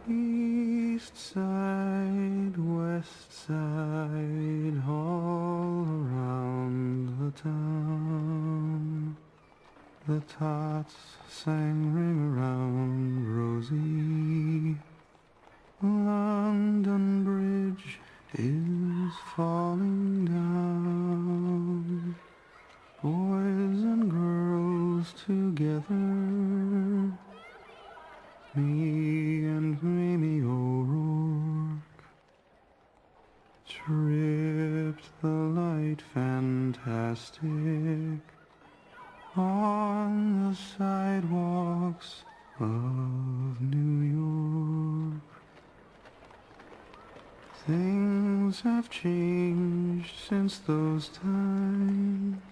East side, west side, all around the town. The tots sang Ring Around Rosie. London Bridge is falling down. Boys and girls together, me and Mamie O'Rourke tripped the light fantastic on the sidewalks of New York. Things have changed since those times.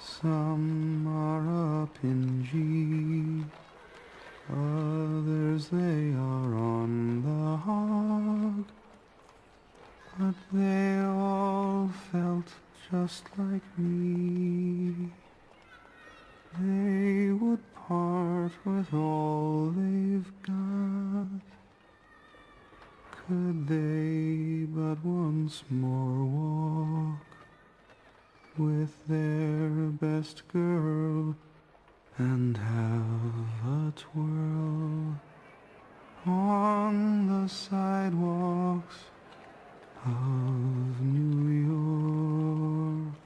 Some are up in G, others they are on the hog, but they all felt just like me. They would part with all they've got. Could they but once more walk with their best girl and have a twirl on the sidewalks of New York?